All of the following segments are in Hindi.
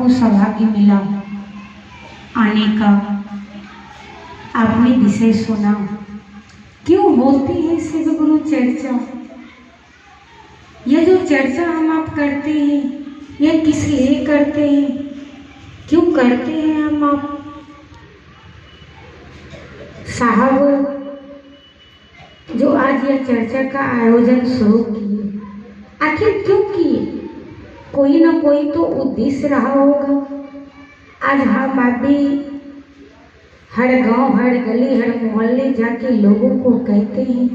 आपको सौभाग्य मिला आने का, आपने विषय सुना। क्यों होती है शिव गुरु चर्चा? यह जो चर्चा हम आप करते हैं, यह किस लिए करते हैं, क्यों करते हैं हम आप? साहब जो आज यह चर्चा का आयोजन शुरू किए, आखिर क्यों किए? कोई ना कोई तो उद्देश्य रहा होगा। आज हम आप भी हर गांव, हर गली, हर मोहल्ले जाके लोगों को कहते हैं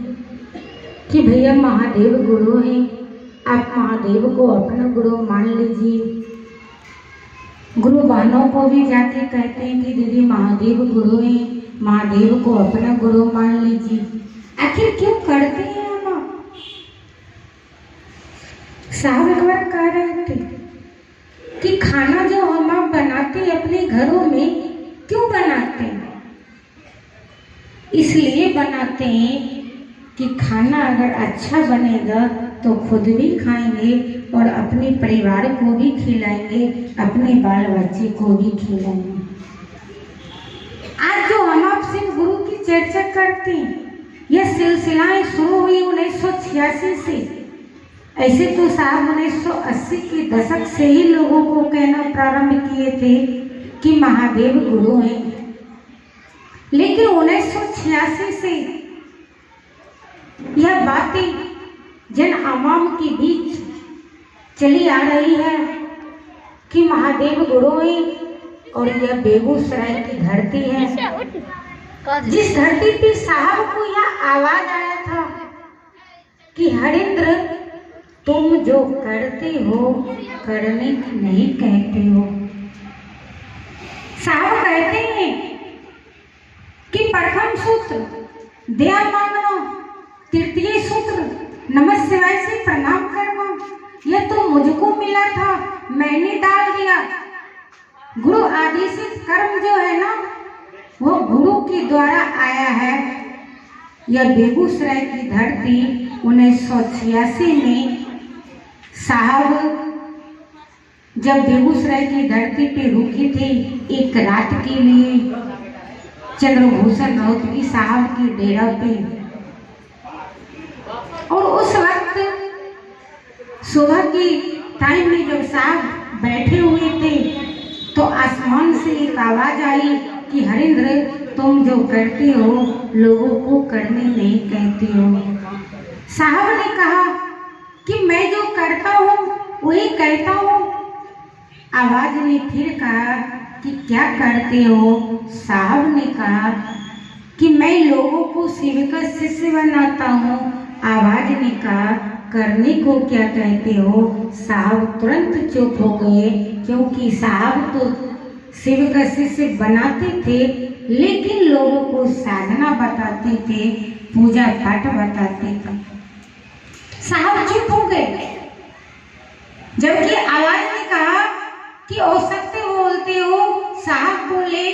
कि भैया महादेव गुरु हैं, आप महादेव को अपना गुरु मान लीजिए। गुरु बहनों को भी जाके कहते हैं कि दीदी महादेव गुरु हैं, महादेव को अपना गुरु मान लीजिए। आखिर क्यों करते हैं हम? साहब एक बार कह रहे थे कि खाना जो हम आप बनाते हैं अपने घरों में, क्यों बनाते हैं? इसलिए बनाते हैं कि खाना अगर अच्छा बनेगा तो खुद भी खाएंगे और अपने परिवार को भी खिलाएंगे, अपने बाल बच्चे को भी खिलाएंगे। आज जो हम आप शिव गुरु की चर्चा करते हैं, यह सिलसिलाएं शुरू हुई 1986 से। ऐसे तो साहब 1980 के दशक से ही लोगों को कहना प्रारंभ किए थे कि महादेव गुरु हैं, लेकिन 1986 से यह बातें जन आवाम के बीच चली आ रही है कि महादेव गुरु हैं। और यह बेगूसराय की धरती है, जिस धरती पे साहब को यह आवाज आया था कि हरेंद्र तुम जो करते हो करने की नहीं कहते हो। साहब कहते हैं कि प्रथम सूत्र दया मांगना, तृतीय सूत्र नमः शिवाय से प्रणाम करना, यह तो मुझको मिला था, मैंने डाल दिया। गुरु आदेशित कर्म जो है ना, वो गुरु के द्वारा आया है। यह बेगूसराय की धरती 1986 में साहब जब बेगूसराय की धरती पे रुके थे एक रात के लिए चंद्रभूषण राउत साहब के डेरा पे, और उस वक्त सुबह के टाइम में जब साहब बैठे हुए थे तो आसमान से एक आवाज आई कि हरेंद्र तुम जो करते हो लोगों को करने नहीं कहते हो। साहब ने कहा कि मैं जो करता हूँ वही कहता हूँ। आवाज ने फिर कहा कि क्या करते हो? साहब ने कहा कि मैं लोगों को शिव का शिष्य बनाता हूँ। आवाज ने कहा करने को क्या कहते हो? साहब तुरंत चुप हो गए, क्योंकि साहब तो शिव का शिष्य बनाते थे लेकिन लोगों को साधना बताते थे, पूजा पाठ बताते थे। साहब चुप हो गए, जबकि आवाज ने कहा कि औसत्य बोलते हो। साहब बोले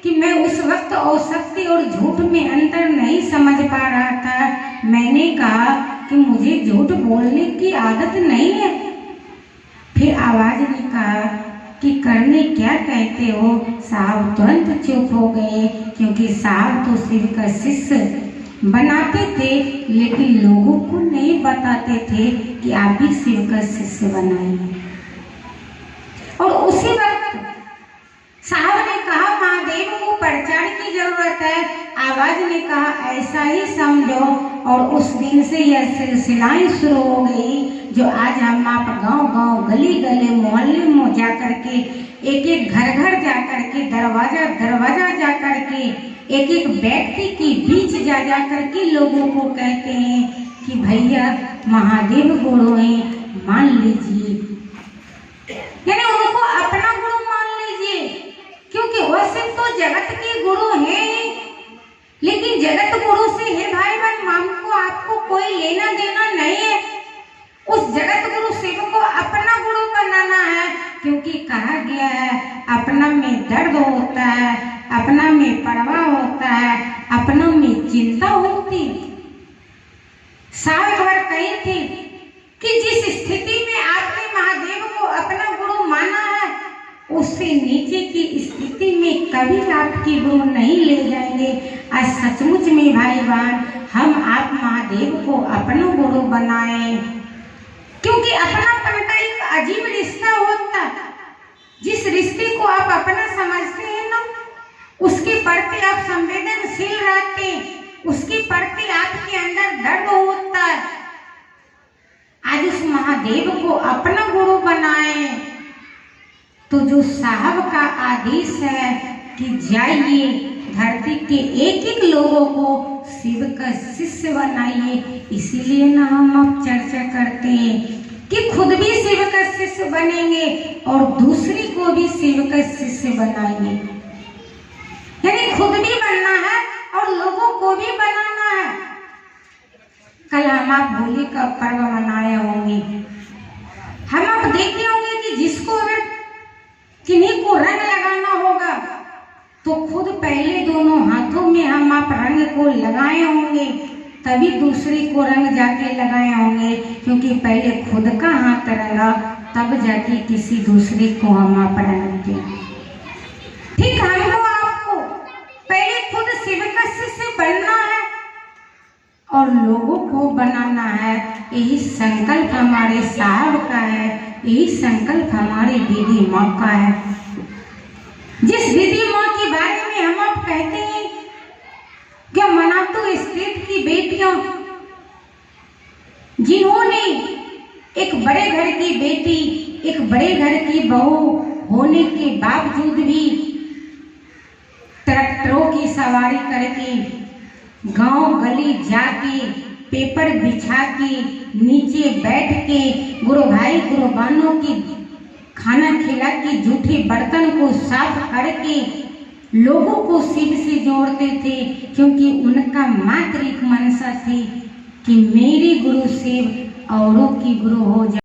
कि मैं उस वक्त औसत्य और झूठ में अंतर नहीं समझ पा रहा था। मैंने कहा कि मुझे झूठ बोलने की आदत नहीं है। फिर आवाज ने कहा कि करने क्या कहते हो? साहब तुरंत चुप हो गए, क्योंकि साहब तो शिव का शिष्य बनाते थे लेकिन लोगों को नहीं बताते थे कि आप भी शिव का शिष्य बनाइए। और उसी वक्त साहब ने कहा महादेव को प्रचार की जरूरत है। आवाज ने कहा ऐसा ही समझो, और उस दिन से यह सिलसिलाएं शुरू हो गई जो आज हम आप गांव गांव, गली गली, मोहल्ले में जा करके, एक एक घर घर जा करके, दरवाजा दरवाजा जा करके, एक एक व्यक्ति के बीच जा जा करके लोगों को कहते हैं कि भैया महादेव गुरु हैं, मान लीजिए। यानी उनको अपना गुरु मान लीजिए, क्योंकि वैसे तो जगत के गुरु हैं, लेकिन जगत गुरु से है भाई बहन हमको आपको कोई लेना देना नहीं है। उस जगत गुरु शिव को अपना गुरु बनाना है, क्योंकि कहा गया है अपना में दर्द होता है, अपना में परवाह होता है, अपना में चिंता होती। साहब कही थी कि जिस स्थिति में आपने महादेव को अपना गुरु माना है उससे नीचे की स्थिति में कभी आपकी गुरु नहीं ले जाएंगे। आज सचमुच में भाई बहन हम आप महादेव को अपना गुरु बनाएं, क्योंकि अपनापन का एक अजीब रिश्ता होता है। जिस रिश्ते को आप अपना समझते हैं ना, उसके प्रति आप संवेदनशील रहते हैं, उसके प्रति आपके अंदर दर्द होता है। आज उस महादेव को अपना गुरु बनाएं। तो जो साहब का आदेश है कि जाइए धरती के एक एक लोगों को शिव का शिष्य बनाइए, इसीलिए ना हम अब चर्चा करते हैं कि खुद भी शिव का शिष्य बनेंगे और दूसरी को भी शिव का शिष्य बनाएंगे। यानी खुद भी बनना है और लोगों को भी बनाना है। कल हम आप होली का पर्व मनाए होंगे, हम आप देखे होंगे कि जिसको अगर किन्हीं को रंग लगाना होगा तो खुद पहले दोनों हाथों में हम आप रंग को लगाए होंगे, तभी दूसरे को रंग जाके लगाए होंगे, क्योंकि पहले खुद का हाथ रंगा तब जाके किसी दूसरे को हम आप रंगते। ठीक हमको आपको पहले खुद शिव का शिष्य बनना है और लोगों को बनाना है। यही संकल्प हमारे साहब का है, यही संकल्प हमारी दीदी माँ का है। जिस दीदी माँ के बारे में हम आप कहते हैं कि मनातू स्टेट की बेटियां, जिन्होंने एक बड़े घर की बेटी, एक बड़े घर की बहू होने के बावजूद भी ट्रैक्टरों की सवारी करके गांव गली जाके पेपर बिछा के नीचे बैठ के गुरु भाई गुरु बहनों की खाना खिला के जूठे बर्तन को साफ करके लोगों को शिव से जोड़ते थे, क्योंकि उनका मात्र एक मनसा थी कि मेरे गुरु शिव औरों की गुरु हो जाए।